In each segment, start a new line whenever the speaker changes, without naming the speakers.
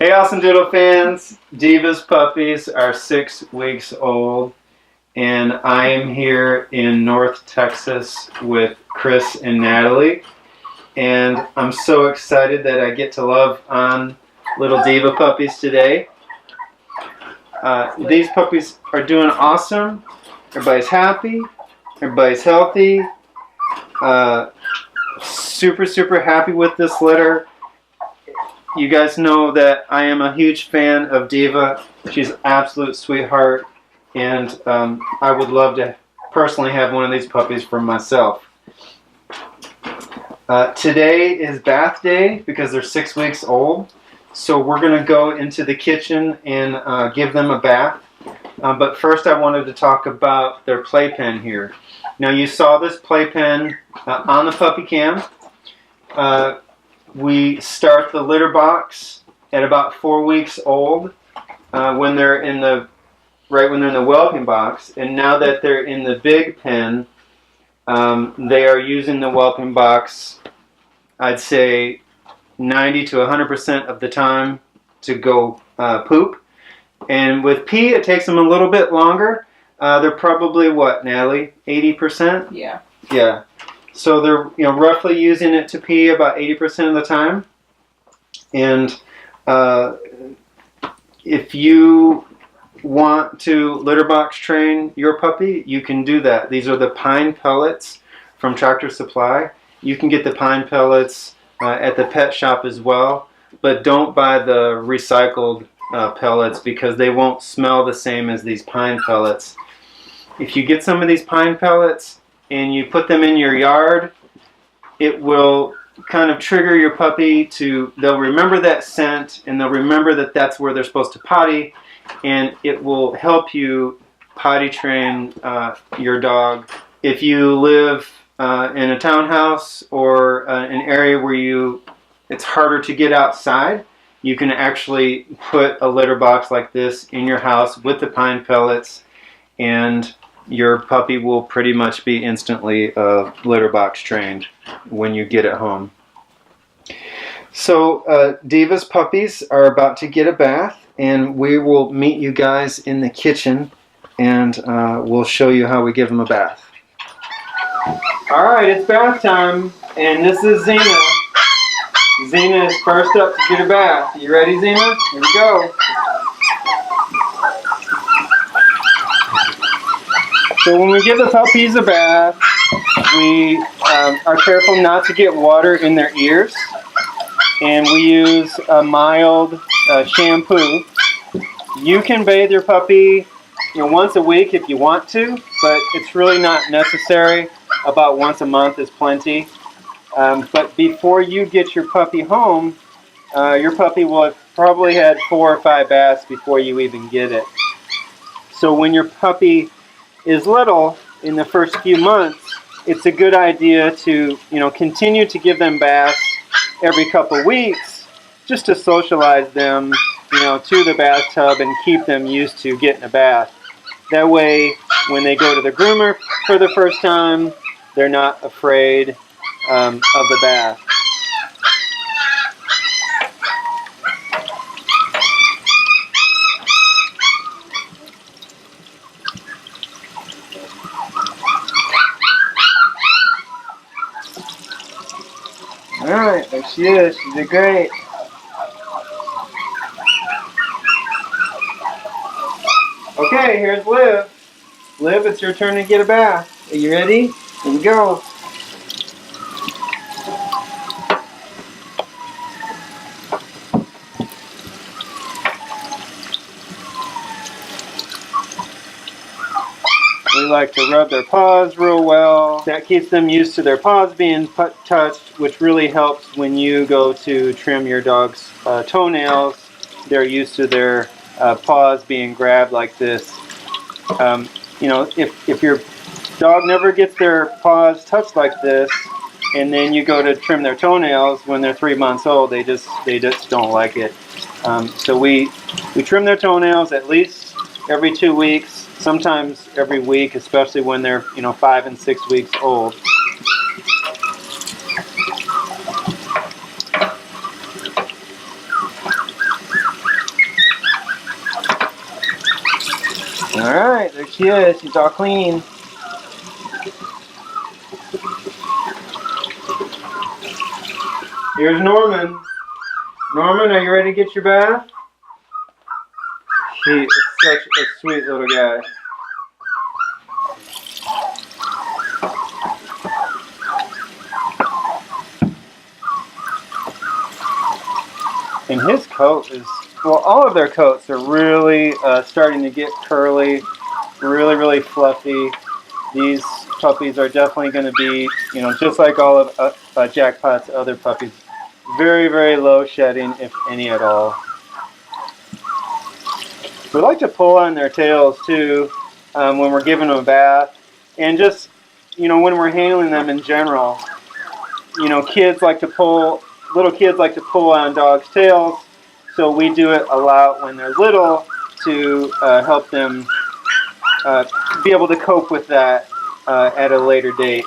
Hey AussieDoodle fans, Diva's puppies are 6 weeks old and I am here in North Texas with Chris and Natalie, and I'm so excited that I get to love on little Diva puppies today. These puppies are doing awesome. Everybody's happy, everybody's healthy, super happy with this litter. You guys know that I am a huge fan of Diva. She's an absolute sweetheart, and I would love to personally have one of these puppies for myself. Today is bath day because they're 6 weeks old, so we're going to go into the kitchen and give them a bath. But first I wanted to talk about their playpen here. Now you saw this playpen on the puppy cam. We start the litter box at about 4 weeks old when they're in the whelping box, and now that they're in the big pen, they are using the whelping box, I'd say 90 to 100% of the time to go poop. And with pee, it takes them a little bit longer. They're probably what, Natalie? 80%?
Yeah.
Yeah. So they're roughly using it to pee about 80% of the time. And if you want to litter box train your puppy, you can do that. These are the pine pellets from Tractor Supply. You can get the pine pellets at the pet shop as well, but don't buy the recycled pellets because they won't smell the same as these pine pellets. If you get some of these pine pellets and you put them in your yard, it will kind of trigger your puppy to, they'll remember that scent and they'll remember that that's where they're supposed to potty, and it will help you potty train your dog. If you live in a townhouse or an area where it's harder to get outside, you can actually put a litter box like this in your house with the pine pellets, and your puppy will pretty much be instantly litter box trained when you get it home. So Diva's puppies are about to get a bath, and we will meet you guys in the kitchen, and we'll show you how we give them a bath. Alright, it's bath time, and this is Xena. Xena is first up to get a bath. You ready, Xena? Here we go. So when we give the puppies a bath, we are careful not to get water in their ears, and we use a mild shampoo. You can bathe your puppy once a week if you want to, but it's really not necessary. About once a month is plenty. But before you get your puppy home, your puppy will have probably had 4 or 5 baths before you even get it. So when your puppy is little, in the first few months, it's a good idea to continue to give them baths every couple weeks, just to socialize them to the bathtub and keep them used to getting a bath. That way, when they go to the groomer for the first time, they're not afraid of the bath. Alright, there she is. She did great. Okay, here's Liv. Liv, it's your turn to get a bath. Are you ready? Here we go. We like to rub their paws real well. That keeps them used to their paws being touched, which really helps when you go to trim your dog's toenails. They're used to their paws being grabbed like this. If your dog never gets their paws touched like this, and then you go to trim their toenails when they're 3 months old, they just don't like it. So we trim their toenails at least every 2 weeks, sometimes every week, especially when they're 5 and 6 weeks old. Alright, there she is. She's all clean. Here's Norman. Norman, are you ready to get your bath? He is such a sweet little guy. And his coat is, well, all of their coats are really starting to get curly, really, really fluffy. These puppies are definitely going to be, you know, just like all of Jackpot's other puppies, very, very low shedding, if any at all. We like to pull on their tails too when we're giving them a bath, and just, you know, when we're handling them in general. You know, kids like to pull, little kids like to pull on dogs' tails, so we do it a lot when they're little to help them be able to cope with that at a later date.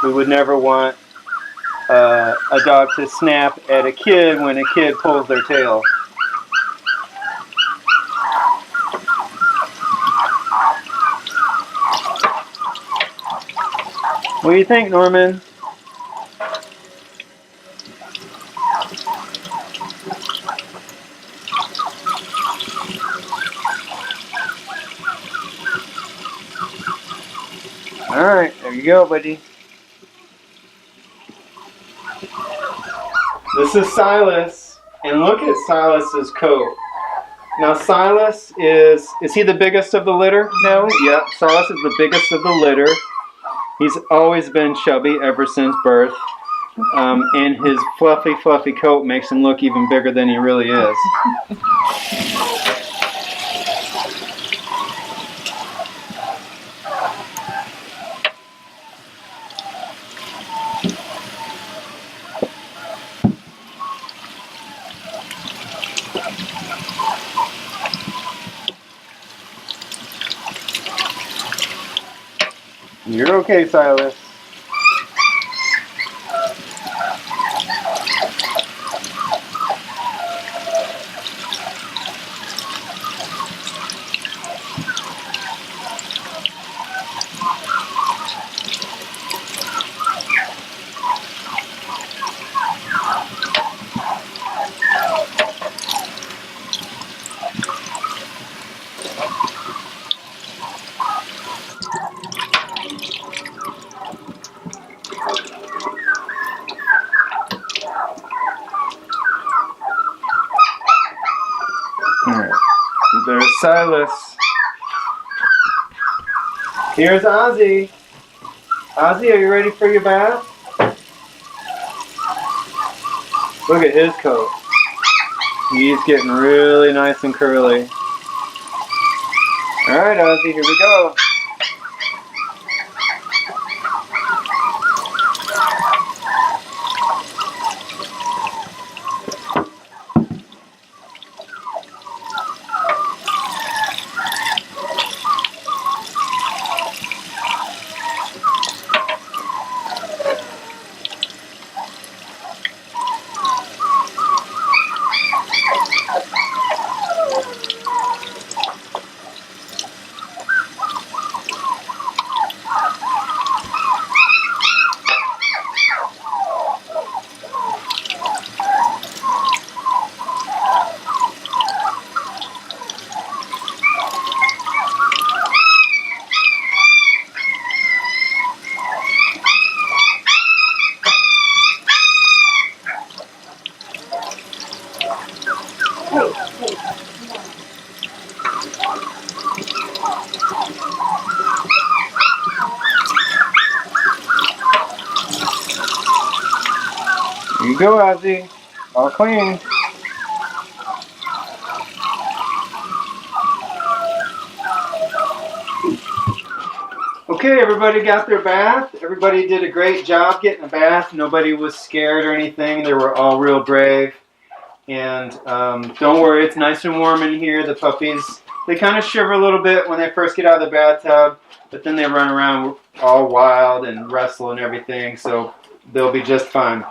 We would never want a dog to snap at a kid when a kid pulls their tail. What do you think, Norman? Alright, there you go, buddy. This is Silas, and look at Silas's coat. Now Silas is he the biggest of the litter? No? Yep, Silas is the biggest of the litter. He's always been chubby ever since birth. And his fluffy, fluffy coat makes him look even bigger than he really is. You're okay, Silas. Alright, there's Silas. Here's Ozzie. Ozzie, are you ready for your bath? Look at his coat. He's getting really nice and curly. Alright, Ozzie, here we go. Here you go, Ozzie. All clean. Okay, everybody got their bath. Everybody did a great job getting a bath. Nobody was scared or anything. They were all real brave. And don't worry, it's nice and warm in here. The puppies, they kind of shiver a little bit when they first get out of the bathtub, but then they run around all wild and wrestle and everything, so they'll be just fine.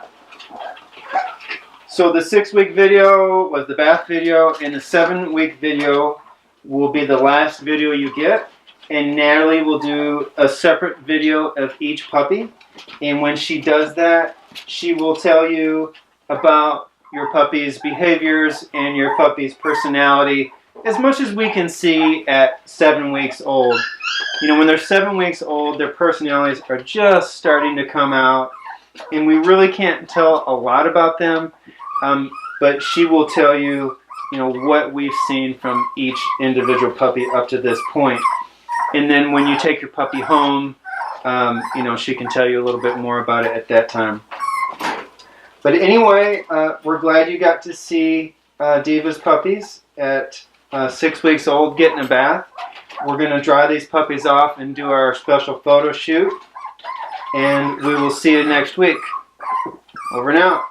So the 6-week video was the bath video, and the 7-week video will be the last video you get, and Natalie will do a separate video of each puppy. And when she does that, she will tell you about your puppy's behaviors and your puppy's personality as much as we can see at 7 weeks old. You know, when they're 7 weeks old, their personalities are just starting to come out, and we really can't tell a lot about them, but she will tell you, you know, what we've seen from each individual puppy up to this point. And then when you take your puppy home, you know, she can tell you a little bit more about it at that time. But anyway, we're glad you got to see Diva's puppies at 6 weeks old getting a bath. We're going to dry these puppies off and do our special photo shoot. And we will see you next week. Over and out.